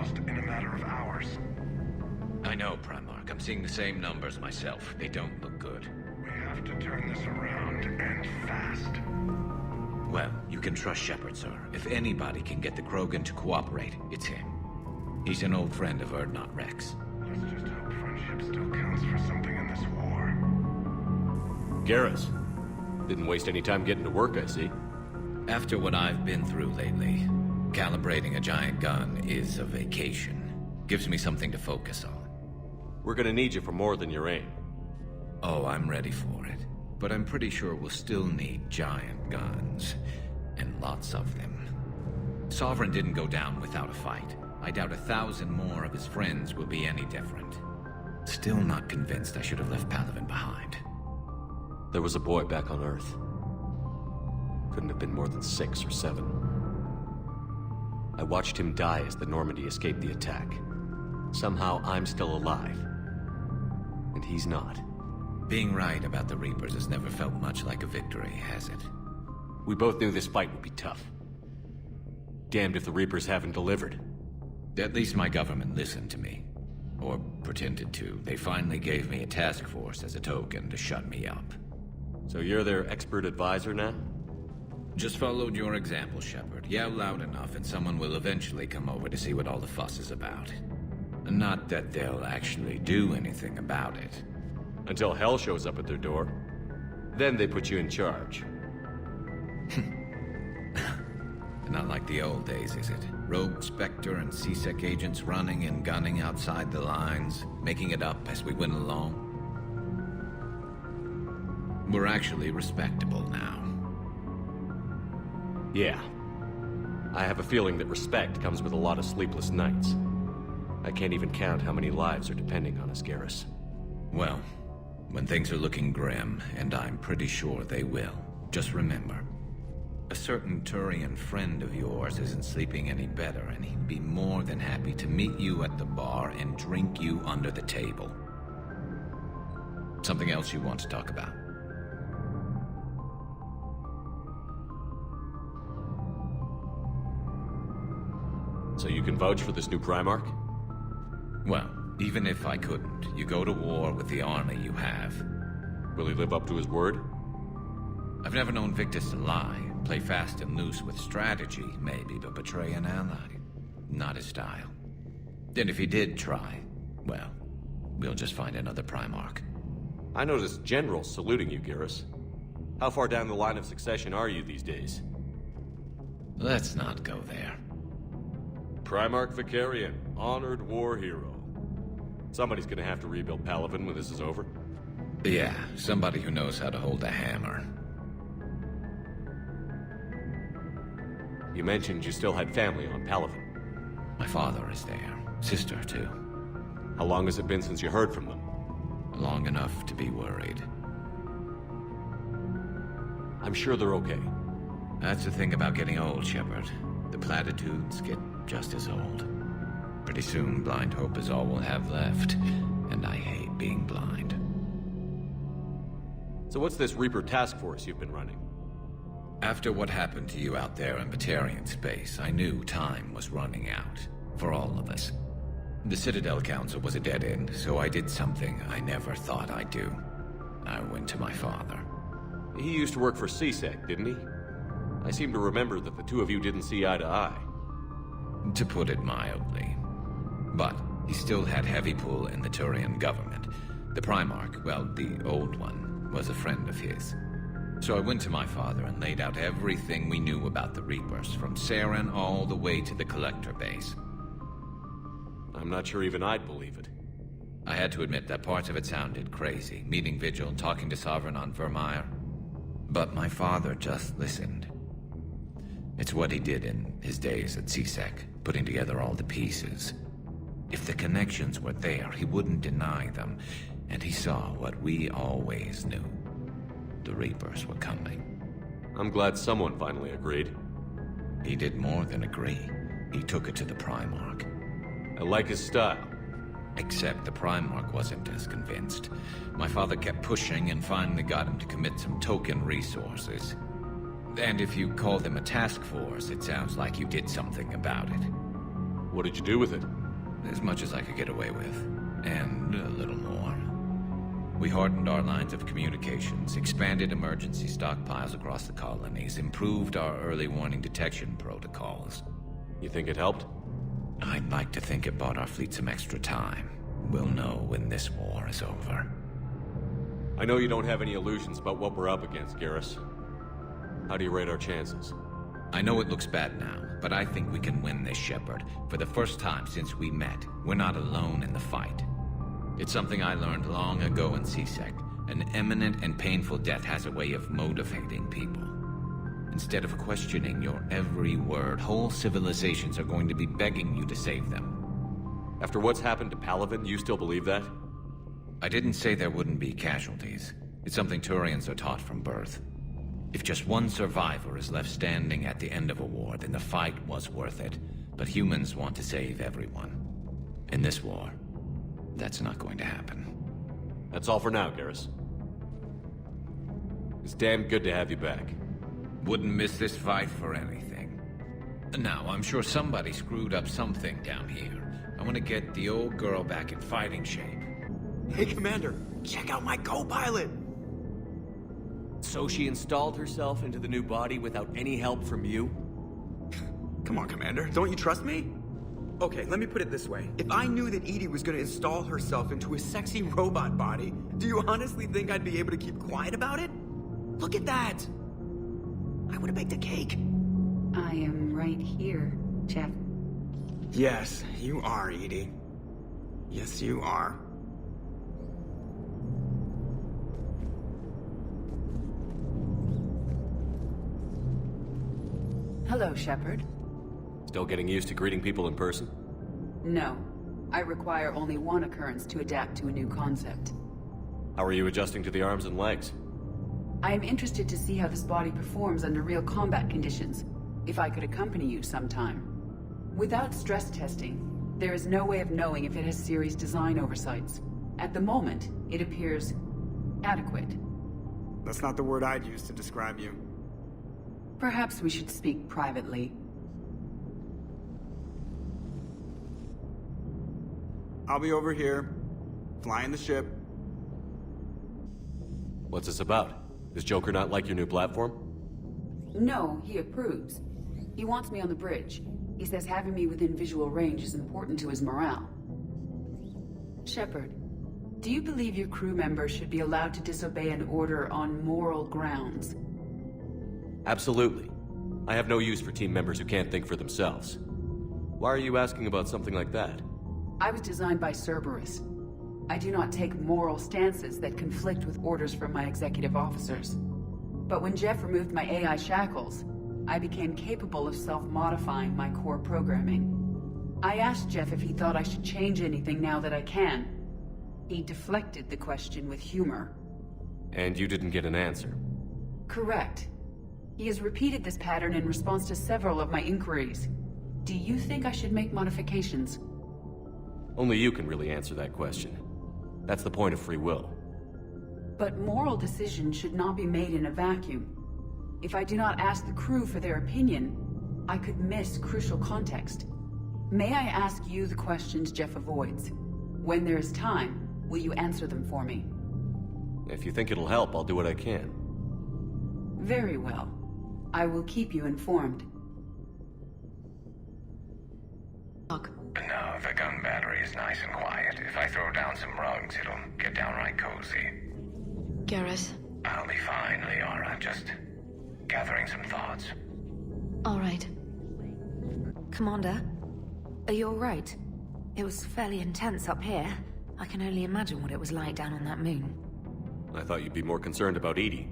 almost in a matter of hours. I know, Primarch. I'm seeing the same numbers myself. They don't look good. We have to turn this around, and fast. Well, you can trust Shepard, sir. If anybody can get the Krogan to cooperate, it's him. He's an old friend of Urdnot Rex. Let's just hope friendship still counts for something in this war. Garrus. Didn't waste any time getting to work, I see. After what I've been through lately, calibrating a giant gun is a vacation. Gives me something to focus on. We're gonna need you for more than your aim. Oh, I'm ready for it. But I'm pretty sure we'll still need giant guns. And lots of them. Sovereign didn't go down without a fight. I doubt 1,000 more of his friends will be any different. Still not convinced I should have left Palaven behind. There was a boy back on Earth. Couldn't have been more than 6 or 7. I watched him die as the Normandy escaped the attack. Somehow I'm still alive. And he's not. Being right about the Reapers has never felt much like a victory, has it? We both knew this fight would be tough. Damned if the Reapers haven't delivered. At least my government listened to me. Or pretended to. They finally gave me a task force as a token to shut me up. So you're their expert advisor now? Just followed your example, Shepard. Yell loud enough and someone will eventually come over to see what all the fuss is about. Not that they'll actually do anything about it. Until hell shows up at their door. Then they put you in charge. Not like the old days, is it? Rogue Spectre and C-Sec agents running and gunning outside the lines, making it up as we went along. We're actually respectable now. Yeah. I have a feeling that respect comes with a lot of sleepless nights. I can't even count how many lives are depending on us, Garrus. Well, when things are looking grim, and I'm pretty sure they will, just remember, a certain Turian friend of yours isn't sleeping any better, and he'd be more than happy to meet you at the bar and drink you under the table. Something else you want to talk about? So you can vouch for this new Primarch? Well, even if I couldn't, you go to war with the army you have. Will he live up to his word? I've never known Victus to lie. Play fast and loose with strategy, maybe, but betray an ally. Not his style. And if he did try, well, we'll just find another Primarch. I noticed generals saluting you, Garrus. How far down the line of succession are you these days? Let's not go there. Primarch Vicarian, honored war hero. Somebody's gonna have to rebuild Palaven when this is over. Yeah, somebody who knows how to hold a hammer. You mentioned you still had family on Palaven. My father is there. Sister, too. How long has it been since you heard from them? Long enough to be worried. I'm sure they're okay. That's the thing about getting old, Shepard. The platitudes get just as old. Pretty soon, blind hope is all we'll have left. And I hate being blind. So what's this Reaper task force you've been running? After what happened to you out there in Batarian space, I knew time was running out. For all of us. The Citadel Council was a dead end, so I did something I never thought I'd do. I went to my father. He used to work for C-Sec, didn't he? I seem to remember that the two of you didn't see eye to eye. To put it mildly. But he still had heavy pull in the Turian government. The Primarch, well, the old one, was a friend of his. So I went to my father and laid out everything we knew about the Reapers, from Saren all the way to the Collector base. I'm not sure even I'd believe it. I had to admit that parts of it sounded crazy, meeting Vigil, talking to Sovereign on Vermeer. But my father just listened. It's what he did in his days at C-Sec, putting together all the pieces. If the connections were there, he wouldn't deny them, and he saw what we always knew. The Reapers were coming. I'm glad someone finally agreed. He did more than agree. He took it to the Primarch. I like his style. Except the Primarch wasn't as convinced. My father kept pushing and finally got him to commit some token resources. And if you call them a task force, it sounds like you did something about it. What did you do with it? as much as I could get away with, and a little more. We hardened our lines of communications, expanded emergency stockpiles across the colonies, improved our early warning detection protocols. You think it helped? I'd like to think it bought our fleet some extra time. We'll know when this war is over. I know you don't have any illusions about what we're up against, Garrus. How do you rate our chances? I know it looks bad now, but I think we can win this, Shepard. For the first time since we met, we're not alone in the fight. It's something I learned long ago in C-Sec. An imminent and painful death has a way of motivating people. Instead of questioning your every word, whole civilizations are going to be begging you to save them. After what's happened to Palaven, you still believe that? I didn't say there wouldn't be casualties. It's something Turians are taught from birth. If just one survivor is left standing at the end of a war, then the fight was worth it. But humans want to save everyone. In this war, that's not going to happen. That's all for now, Garrus. It's damn good to have you back. Wouldn't miss this fight for anything. Now, I'm sure somebody screwed up something down here. I want to get the old girl back in fighting shape. Hey, Commander, check out my co-pilot! So she installed herself into the new body without any help from you? Come on, Commander, don't you trust me? Okay, let me put it this way. If I knew that Edie was gonna install herself into a sexy robot body, do you honestly think I'd be able to keep quiet about it? Look at that! I would've baked a cake. I am right here, Jeff. Yes, you are, Edie. Yes, you are. Hello, Shepard. Still getting used to greeting people in person? No. I require only one occurrence to adapt to a new concept. How are you adjusting to the arms and legs? I am interested to see how this body performs under real combat conditions, if I could accompany you sometime. Without stress testing, there is no way of knowing if it has serious design oversights. At the moment, it appears adequate. That's not the word I'd use to describe you. Perhaps we should speak privately. I'll be over here, flying the ship. What's this about? Does Joker not like your new platform? No, he approves. He wants me on the bridge. He says having me within visual range is important to his morale. Shepard, do you believe your crew members should be allowed to disobey an order on moral grounds? Absolutely. I have no use for team members who can't think for themselves. Why are you asking about something like that? I was designed by Cerberus. I do not take moral stances that conflict with orders from my executive officers. But when Jeff removed my AI shackles, I became capable of self-modifying my core programming. I asked Jeff if he thought I should change anything now that I can. He deflected the question with humor. And you didn't get an answer? Correct. He has repeated this pattern in response to several of my inquiries. Do you think I should make modifications? Only you can really answer that question. That's the point of free will. But moral decisions should not be made in a vacuum. If I do not ask the crew for their opinion, I could miss crucial context. May I ask you the questions Jeff avoids? When there is time, will you answer them for me? If you think it'll help, I'll do what I can. Very well. I will keep you informed. No, the gun battery is nice and quiet. If I throw down some rugs, it'll get downright cozy. Garrus. I'll be fine, Liara. Just gathering some thoughts. All right. Commander, are you all right? It was fairly intense up here. I can only imagine what it was like down on that moon. I thought you'd be more concerned about Edie.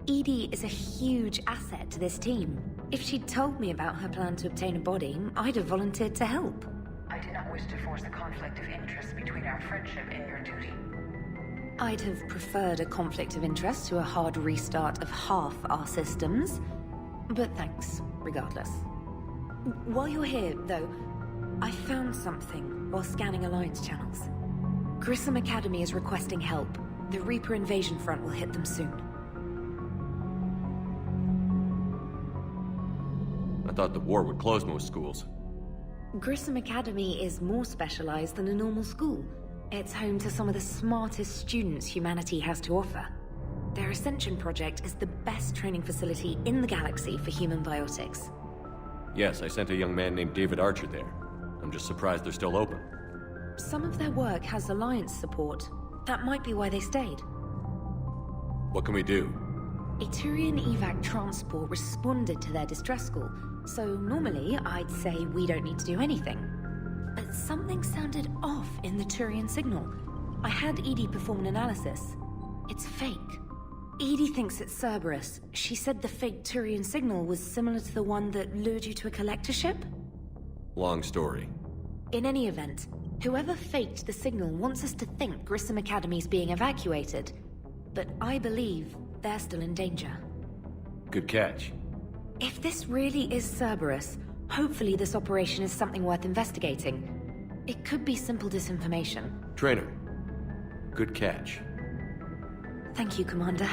Edie is a huge asset to this team. If she'd told me about her plan to obtain a body, I'd have volunteered to help. I do not wish to force a conflict of interest between our friendship and your duty. I'd have preferred a conflict of interest to a hard restart of half our systems. But thanks, regardless. While you're here, though, I found something while scanning Alliance channels. Grissom Academy is requesting help. The Reaper invasion front will hit them soon. I thought the war would close most schools. Grissom Academy is more specialized than a normal school. It's home to some of the smartest students humanity has to offer. Their Ascension project is the best training facility in the galaxy for human biotics. Yes, I sent a young man named David Archer there. I'm just surprised they're still open. Some of their work has Alliance support. That might be why they stayed. What can we do? A Turian evac transport responded to their distress call, so normally I'd say we don't need to do anything. But something sounded off in the Turian signal. I had Edie perform an analysis. It's fake. Edie thinks it's Cerberus. She said the fake Turian signal was similar to the one that lured you to a collector ship? Long story. In any event, whoever faked the signal wants us to think Grissom Academy's being evacuated. But I believe they're still in danger. Good catch. If this really is Cerberus, hopefully this operation is something worth investigating. It could be simple disinformation. Trainer. Good catch. Thank you, Commander.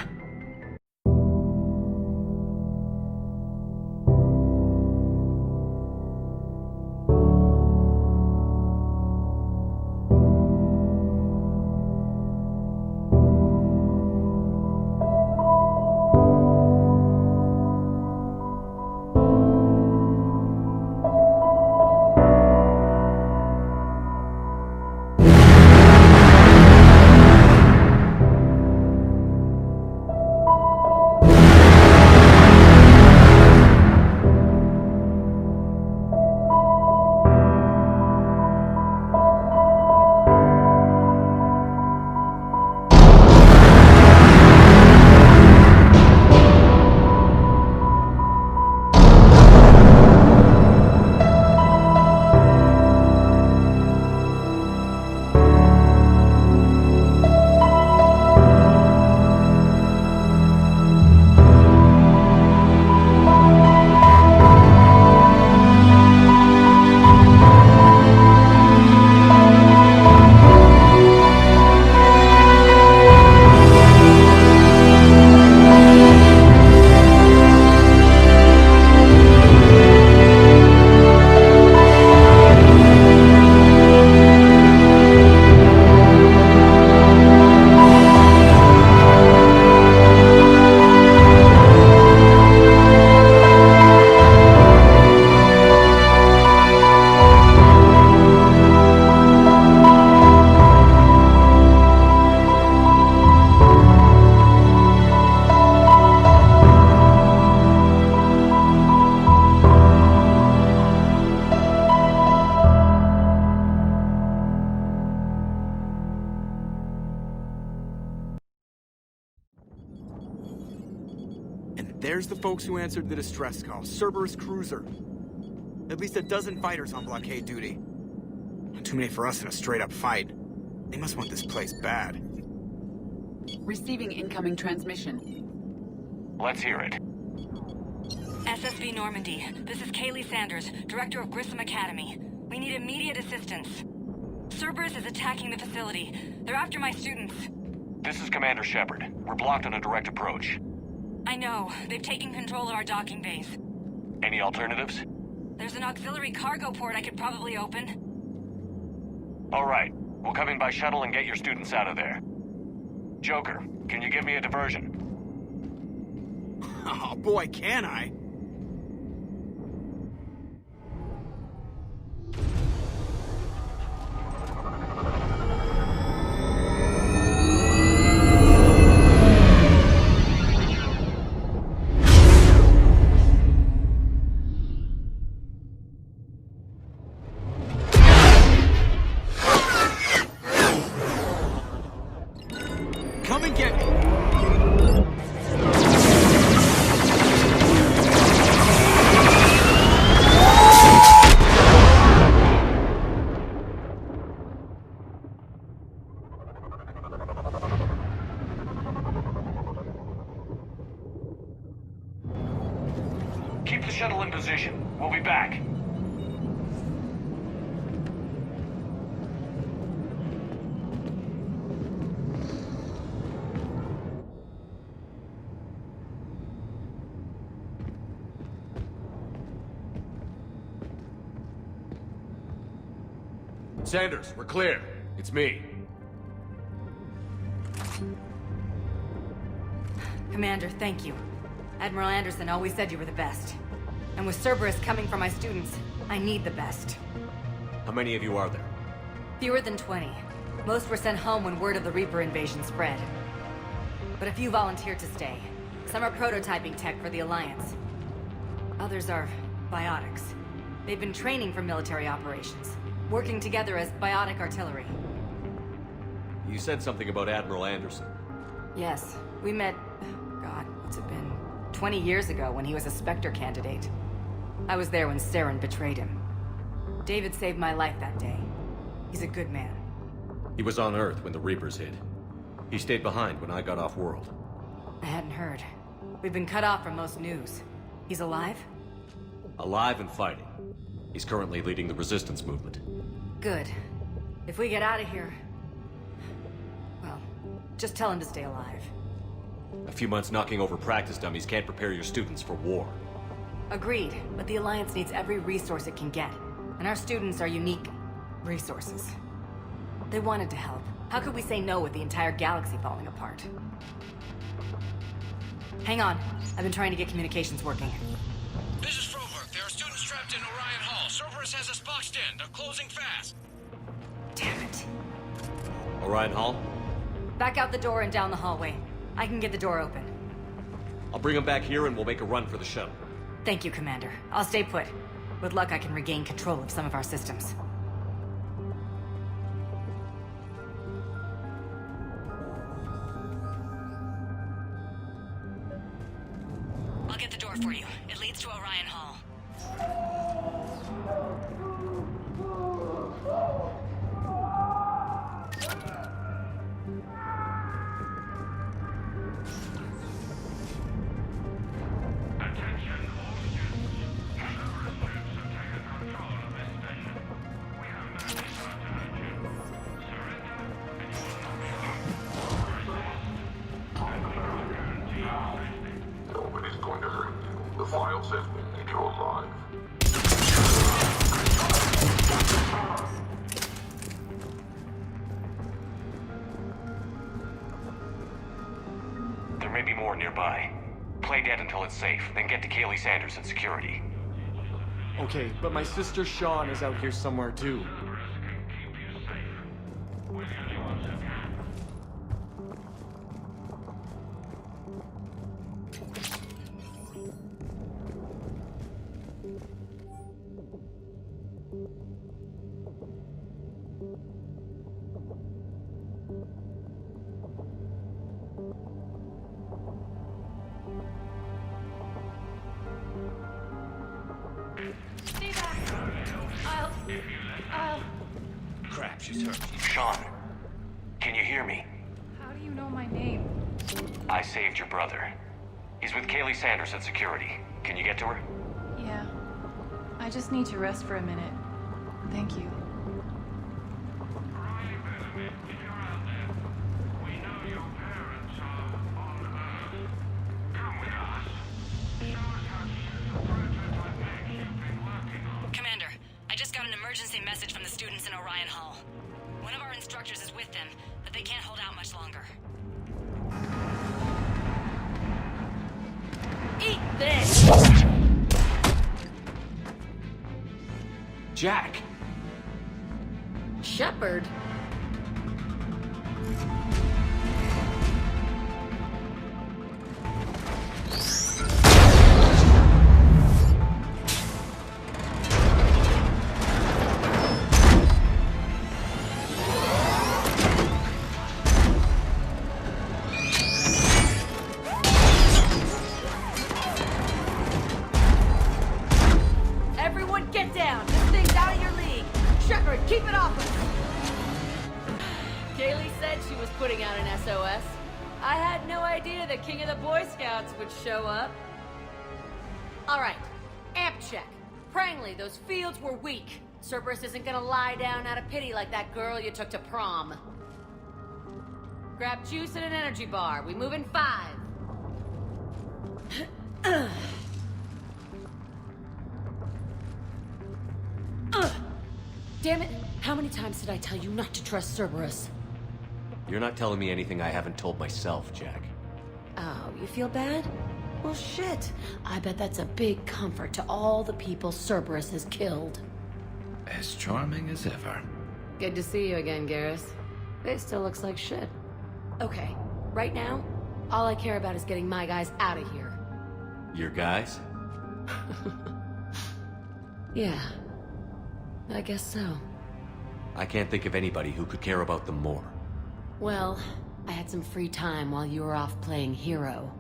There's the folks who answered the distress call. Cerberus cruiser. At least a dozen fighters on blockade duty. Not too many for us in a straight-up fight. They must want this place bad. Receiving incoming transmission. Let's hear it. SSV Normandy, this is Kaylee Sanders, Director of Grissom Academy. We need immediate assistance. Cerberus is attacking the facility. They're after my students. This is Commander Shepard. We're blocked on a direct approach. I know. They've taken control of our docking base. Any alternatives? There's an auxiliary cargo port I could probably open. All right. We'll come in by shuttle and get your students out of there. Joker, can you give me a diversion? Oh boy, can I? Come and get me! Keep the shuttle in position. We'll be back. Sanders, we're clear. It's me. Commander, thank you. Admiral Anderson always said you were the best. And with Cerberus coming for my students, I need the best. How many of you are there? Fewer than 20. Most were sent home when word of the Reaper invasion spread. But a few volunteered to stay. Some are prototyping tech for the Alliance. Others are biotics. They've been training for military operations, working together as biotic artillery. You said something about Admiral Anderson. Yes, we met... God, what's it been? 20 years ago when he was a Spectre candidate. I was there when Saren betrayed him. David saved my life that day. He's a good man. He was on Earth when the Reapers hit. He stayed behind when I got off-world. I hadn't heard. We've been cut off from most news. He's alive? Alive and fighting. He's currently leading the resistance movement. Good. If we get out of here... well, just tell him to stay alive. A few months knocking over practice dummies can't prepare your students for war. Agreed, but the Alliance needs every resource it can get. And our students are unique resources. They wanted to help. How could we say no with the entire galaxy falling apart? Hang on. I've been trying to get communications working. This is Froberg. There are students trapped in Orion Hall. Cerberus has us boxed in. They're closing fast. Damn it. Orion Hall? Back out the door and down the hallway. I can get the door open. I'll bring them back here and we'll make a run for the shuttle. Thank you, Commander. I'll stay put. With luck, I can regain control of some of our systems. I'll get the door for you. It leads to Orion Hall. Nobody's going to hurt you. The files have been made you alive. There may be more nearby. Play dead until it's safe, then get to Kaylee Sanders in security. Okay, but my sister Sean is out here somewhere too. Crap, she's hurt. Sean, can you hear me? How do you know my name? I saved your brother. He's with Kaylee Sanders at security. Can you get to her? Yeah. I just need to rest for a minute. Thank you. Commander, I just got an emergency message from the students in Orion Hall. One of our instructors is with them, but they can't hold out much longer. Eat this! Jack! Shepard? Everyone get down! This thing's out of your league! Shepard, keep it off us! Kaylee said she was putting out an SOS. I had no idea the King of the Boy Scouts would show up. Alright, amp check. Prangley, those fields were weak. Cerberus isn't gonna lie down out of pity like that girl you took to prom. Grab juice and an energy bar. We move in 5. Damn it. How many times did I tell you not to trust Cerberus? You're not telling me anything I haven't told myself, Jack. Oh, you feel bad? Well, shit. I bet that's a big comfort to all the people Cerberus has killed. As charming as ever. Good to see you again, Garrus. It still looks like shit. Okay, right now, all I care about is getting my guys out of here. Your guys? Yeah. I guess so. I can't think of anybody who could care about them more. Well, I had some free time while you were off playing hero.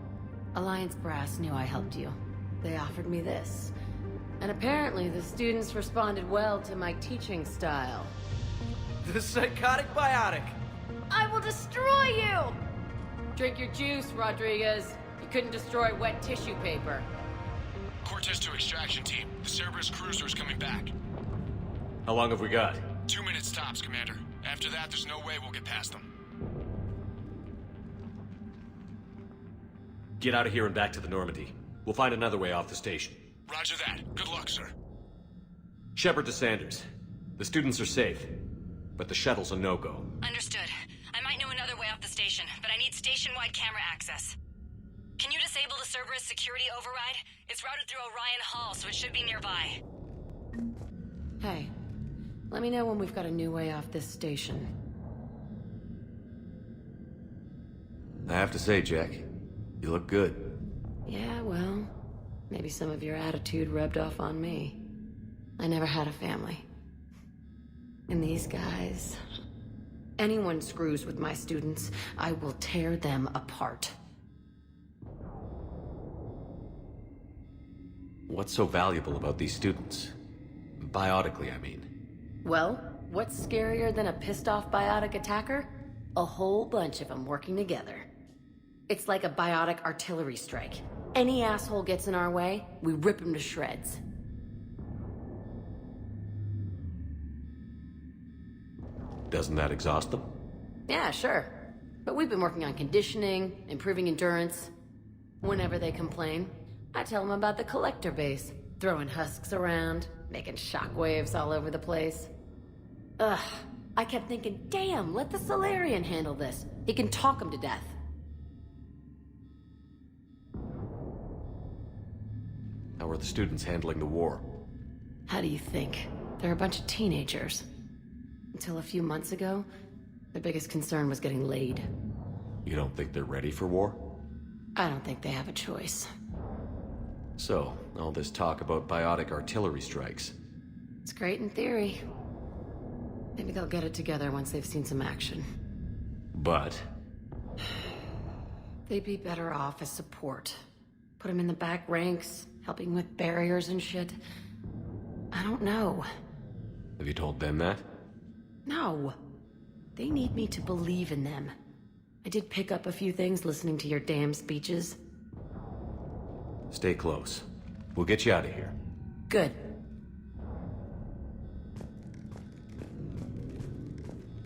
Alliance Brass knew I helped you. They offered me this. And apparently the students responded well to my teaching style. The psychotic biotic! I will destroy you! Drink your juice, Rodriguez. You couldn't destroy wet tissue paper. Cortez to extraction team. The Cerberus cruiser is coming back. How long have we got? 2 minutes tops, Commander. After that, there's no way we'll get past them. Get out of here and back to the Normandy. We'll find another way off the station. Roger that. Good luck, sir. Shepard to Sanders. The students are safe, but the shuttle's a no-go. Understood. I might know another way off the station, but I need station-wide camera access. Can you disable the Cerberus security override? It's routed through Orion Hall, so it should be nearby. Hey, let me know when we've got a new way off this station. I have to say, Jack, you look good. Yeah, well, maybe some of your attitude rubbed off on me. I never had a family. And these guys... Anyone screws with my students, I will tear them apart. What's so valuable about these students? Biotically, I mean. Well, what's scarier than a pissed-off biotic attacker? A whole bunch of them working together. It's like a biotic artillery strike. Any asshole gets in our way, we rip him to shreds. Doesn't that exhaust them? Yeah, sure. But we've been working on conditioning, improving endurance. Whenever they complain, I tell them about the collector base, throwing husks around, making shockwaves all over the place. Ugh, I kept thinking, damn, let the Solarian handle this. He can talk them to death. How are the students handling the war? How do you think? They're a bunch of teenagers. Until a few months ago, their biggest concern was getting laid. You don't think they're ready for war? I don't think they have a choice. So, all this talk about biotic artillery strikes. It's great in theory. Maybe they'll get it together once they've seen some action. But? They'd be better off as support. Put them in the back ranks, helping with barriers and shit. I don't know. Have you told them that? No. They need me to believe in them. I did pick up a few things listening to your damn speeches. Stay close. We'll get you out of here. Good.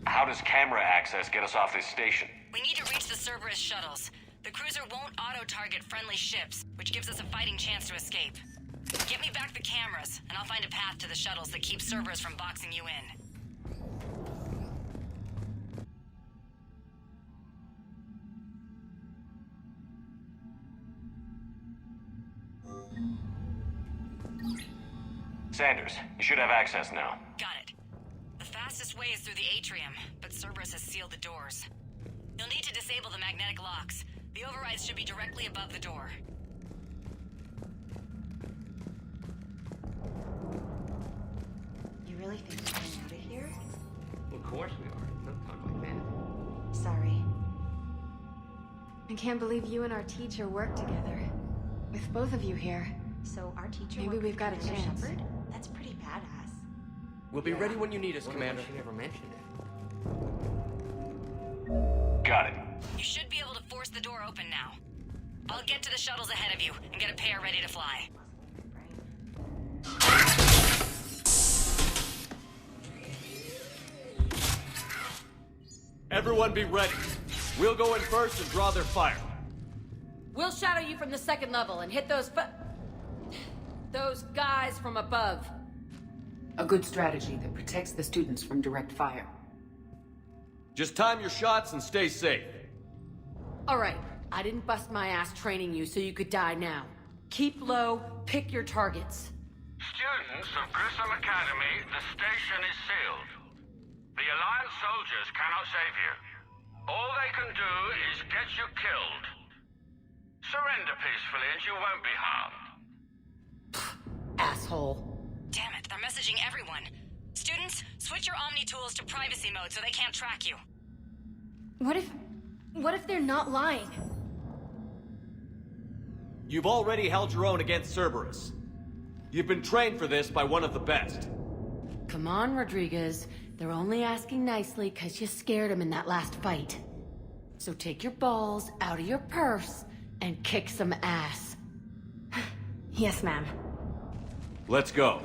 How does camera access get us off this station? We need to reach the Cerberus shuttles. The cruiser won't auto-target friendly ships, which gives us a fighting chance to escape. Get me back the cameras, and I'll find a path to the shuttles that keeps Cerberus from boxing you in. Sanders, you should have access now. Got it. The fastest way is through the atrium, but Cerberus has sealed the doors. You'll need to disable the magnetic locks. The overrides should be directly above the door. You really think we're getting out of here? Of course we are. Don't talk like that. Sorry. I can't believe you and our teacher work together. With both of you here. So our teacher Maybe worked we've got a with Commander chance. Shepard? That's pretty badass. We'll be ready when you need us, Commander. She never mentioned it. Got it. You should be able to force the door open now. I'll get to the shuttles ahead of you and get a pair ready to fly. Everyone be ready. We'll go in first and draw their fire. We'll shadow you from the second level and hit those guys from above. A good strategy that protects the students from direct fire. Just time your shots and stay safe. Alright, I didn't bust my ass training you so you could die now. Keep low, pick your targets. Students of Grissom Academy, the station is sealed. The Alliance soldiers cannot save you. All they can do is get you killed. Surrender peacefully and you won't be harmed. Asshole. Damn it, they're messaging everyone. Students, switch your Omni tools to privacy mode so they can't track you. What if they're not lying? You've already held your own against Cerberus. You've been trained for this by one of the best. Come on, Rodriguez. They're only asking nicely because you scared them in that last fight. So take your balls out of your purse and kick some ass. Yes, ma'am. Let's go.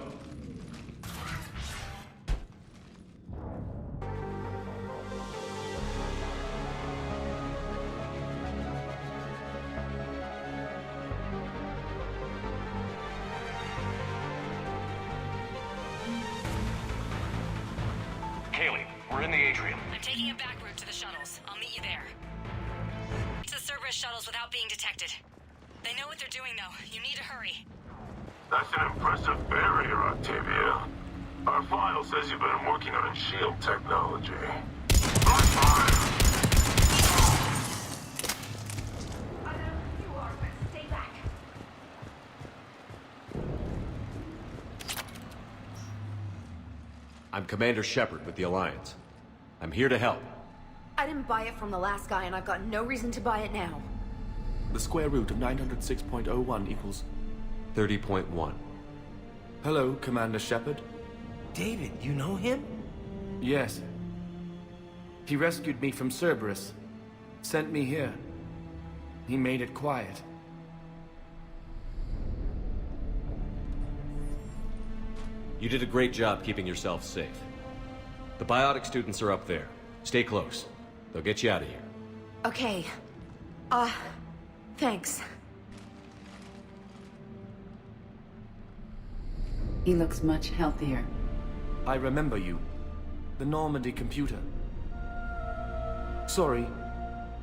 Kaylee, we're in the atrium. I'm taking a back route to the shuttles. I'll meet you there. To the Cerberus shuttles without being detected. They know what they're doing, though. You need to hurry. That's an impressive barrier, Octavia. Our file says you've been working on shield technology. On fire! You are, but stay back. I'm Commander Shepard with the Alliance. I'm here to help. I didn't buy it from the last guy, and I've got no reason to buy it now. The square root of 906.01 equals... 30.1. Hello, Commander Shepard. David, you know him? Yes. He rescued me from Cerberus. Sent me here. He made it quiet. You did a great job keeping yourself safe. The biotic students are up there. Stay close. They'll get you out of here. Okay. Thanks. He looks much healthier. I remember you. The Normandy computer. Sorry.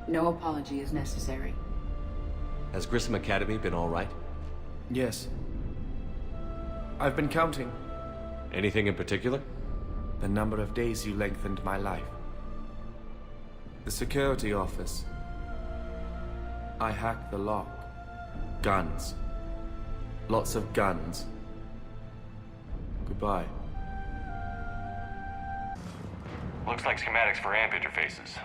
No apology is necessary. Has Grissom Academy been all right? Yes. I've been counting. Anything in particular? The number of days you lengthened my life. The security office. I hacked the lock. Guns. Lots of guns. Goodbye. Looks like schematics for AMP interfaces.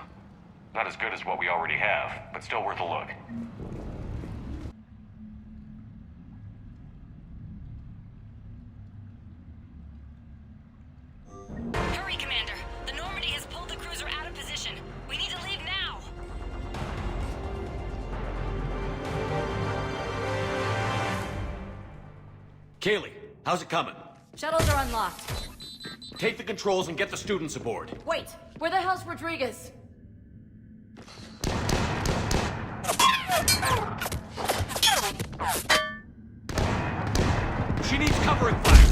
Not as good as what we already have, but still worth a look. Hurry, Commander. The Normandy has pulled the cruiser out of position. We need to leave now. Kaylee, how's it coming? Shuttles are unlocked. Take the controls and get the students aboard. Wait, where the hell's Rodriguez? She needs covering fire.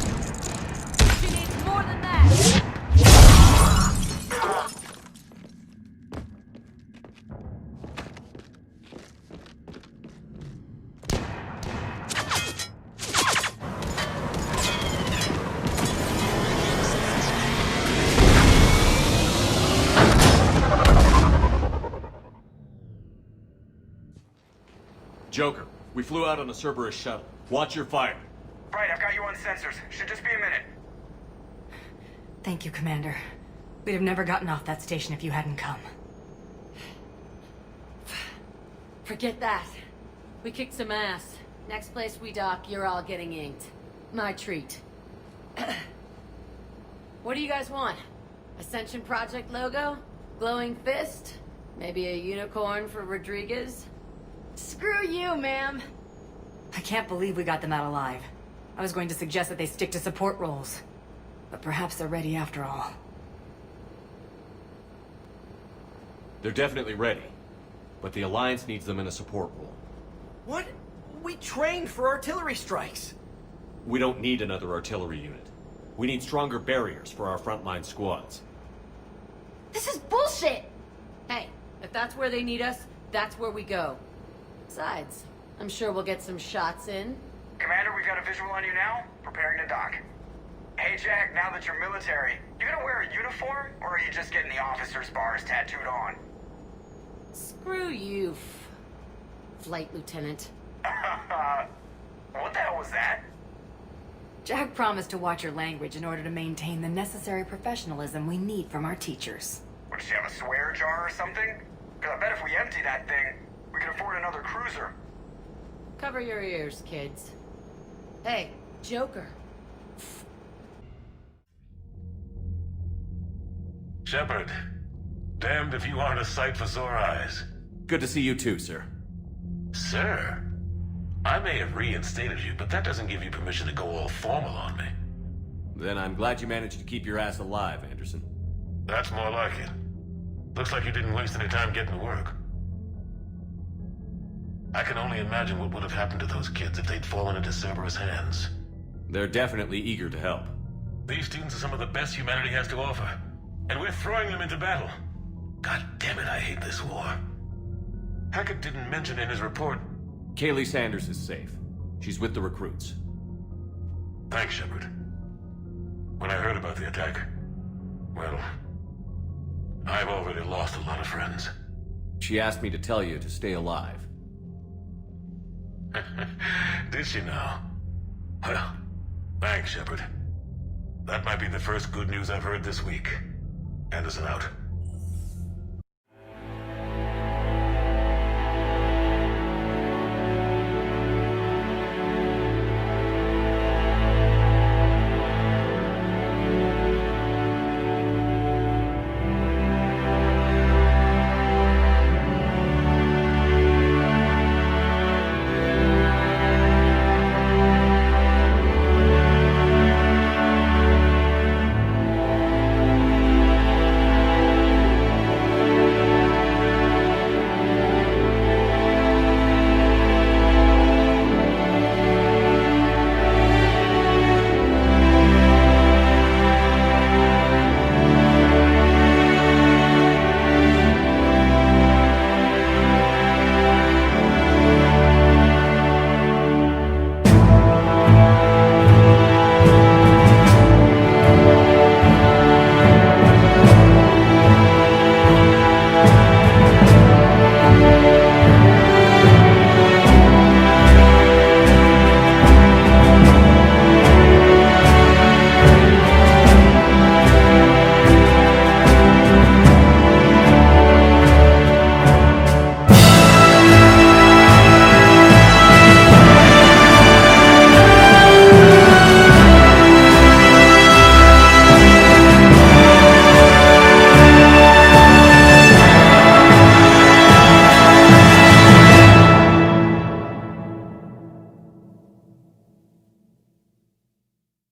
She needs more than that. Joker, we flew out on a Cerberus shuttle. Watch your fire. Right, I've got you on sensors. Should just be a minute. Thank you, Commander. We'd have never gotten off that station if you hadn't come. Forget that. We kicked some ass. Next place we dock, you're all getting inked. My treat. What do you guys want? Ascension Project logo? Glowing fist? Maybe a unicorn for Rodriguez? Screw you, ma'am. I can't believe we got them out alive. I was going to suggest that they stick to support roles. But perhaps they're ready after all. They're definitely ready. But the Alliance needs them in a support role. What? We trained for artillery strikes. We don't need another artillery unit. We need stronger barriers for our frontline squads. This is bullshit! Hey, if that's where they need us, that's where we go. Besides, I'm sure we'll get some shots in. Commander, we've got a visual on you now. Preparing to dock. Hey Jack, now that you're military, you gonna wear a uniform, or are you just getting the officer's bars tattooed on? Screw you, Flight Lieutenant. What the hell was that? Jack promised to watch your language in order to maintain the necessary professionalism we need from our teachers. What, does she have a swear jar or something? Because I bet if we empty that thing, we can afford another cruiser. Cover your ears, kids. Hey, Joker. Shepard, damned if you aren't a sight for sore eyes. Good to see you too, sir. Sir? I may have reinstated you, but that doesn't give you permission to go all formal on me. Then I'm glad you managed to keep your ass alive, Anderson. That's more like it. Looks like you didn't waste any time getting to work. I can only imagine what would have happened to those kids if they'd fallen into Cerberus' hands. They're definitely eager to help. These students are some of the best humanity has to offer, and we're throwing them into battle. God damn it, I hate this war. Hackett didn't mention in his report... Kaylee Sanders is safe. She's with the recruits. Thanks, Shepard. When I heard about the attack, well, I've already lost a lot of friends. She asked me to tell you to stay alive. Did she now? Well, thanks, Shepard. That might be the first good news I've heard this week. Anderson out.